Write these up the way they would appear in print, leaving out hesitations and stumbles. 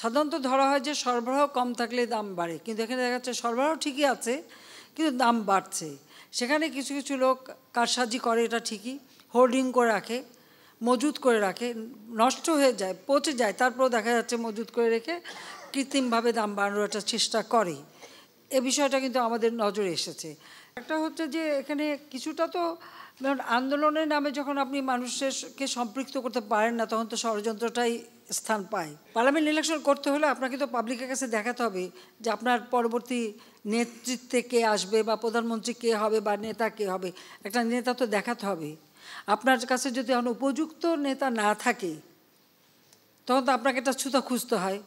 সাধারণত ধরা হয় যে সরবরাহ কম থাকলে দাম বাড়ে, কিন্তু এখানে দেখা যাচ্ছে সরবরাহ ঠিকই আছে কিন্তু দাম বাড়ছে। সেখানে কিছু কিছু লোক কারসাজি করে, এটা ঠিকই, হোর্ডিং করে রাখে, মজুত করে রাখে, নষ্ট হয়ে যায়, পচে যায়, তারপরেও দেখা যাচ্ছে মজুত করে রেখে কৃত্রিমভাবে দাম বাড়ানোর একটা চেষ্টা করে। এ বিষয়টা কিন্তু আমাদের নজরে এসেছে। একটা হচ্ছে যে এখানে কিছুটা তো আন্দোলনের নামে যখন আপনি মানুষকে সম্পৃক্ত করতে পারেন না, তখন তো ষড়যন্ত্রটাই স্থান পায়। পার্লামেন্ট ইলেকশন করতে হলে আপনাকে তো পাবলিকের কাছে দেখাতে হবে যে আপনার পরবর্তী নেতৃত্বে কে আসবে বা প্রধানমন্ত্রী কে হবে বা নেতা কে হবে। একটা নেতা তো দেখাতে হবে। আপনার কাছে যদি এখন উপযুক্ত নেতা না থাকে, তখন তো আপনাকে একটা ছুতা খুঁজতে হয়।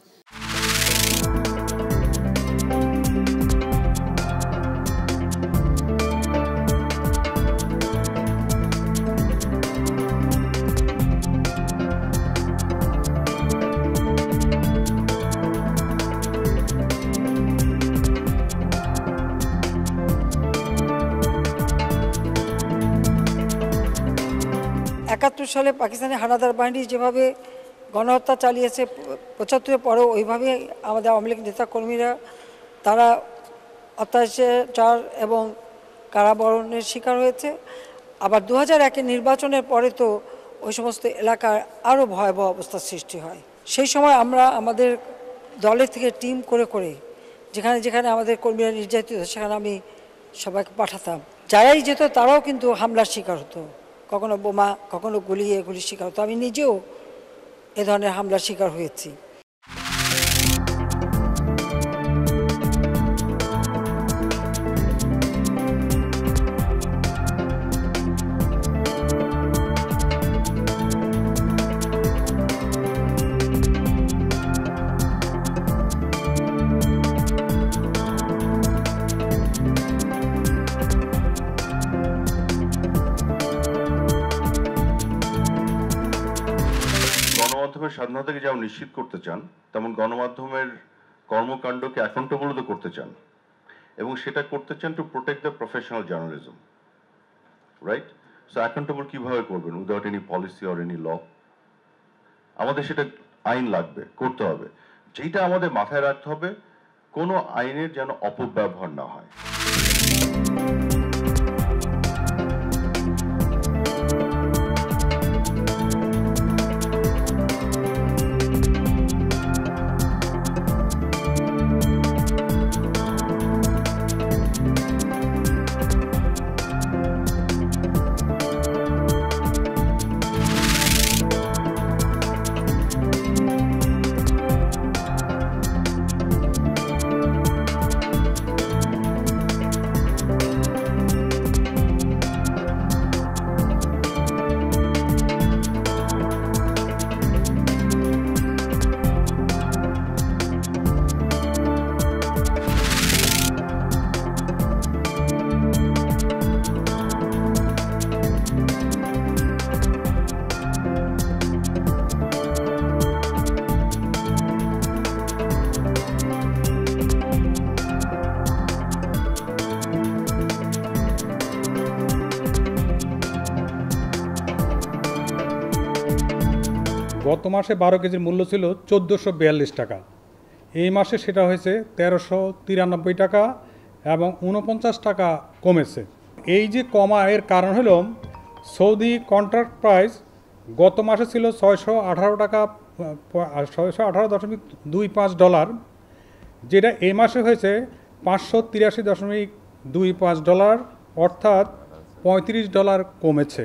একাত্তর সালে পাকিস্তানি হানাদার বাহিনী যেভাবে গণহত্যা চালিয়েছে, ৭৫-এর পরেও ওইভাবে আমাদের আওয়ামী লীগ নেতাকর্মীরা তারা অত্যাচার এবং কারাবরণের শিকার হয়েছে। আবার ২০০১-এর নির্বাচনের পরে তো ওই সমস্ত এলাকার আরও ভয়াবহ অবস্থার সৃষ্টি হয়। সেই সময় আমরা আমাদের দলের থেকে টিম করে করে যেখানে যেখানে আমাদের কর্মীরা নির্যাতিত হতো সেখানে আমি সবাইকে পাঠাতাম। যারাই যেত তারাও কিন্তু হামলার শিকার হতো, কখনো বোমা, কখনো গুলির শিকার হতো। আমি নিজেও এ ধরনের হামলার শিকার হয়েছি। গণমাধ্যমের স্বাধীনতাকে যেমন নিশ্চিত করতে চান, তেমন গণমাধ্যমের কর্মকাণ্ডকে অ্যাকাউন্টেবলও করতে চান, এবং সেটা করতে চান to protect the professional journalism, right? So accountable কিভাবে করবেন without any policy or any law? আমাদের সেটা আইন লাগবে, করতে হবে। যেটা আমাদের মাথায় রাখতে হবে, কোনো আইনের যেন অপব্যবহার না হয়। গত মাসে 12 কেজির মূল্য ছিল 1442 টাকা। এই মাসে সেটা হয়েছে 1393 টাকা এবং 49 টাকা কমেছে। এই যে কমা এর কারণ হলো সৌদি কন্ট্রাক্ট প্রাইস গত মাসে ছিল 618 টাকা 618.25 ডলার, যেটা এই মাসে হয়েছে 583.25 ডলার, অর্থাৎ $35 কমেছে।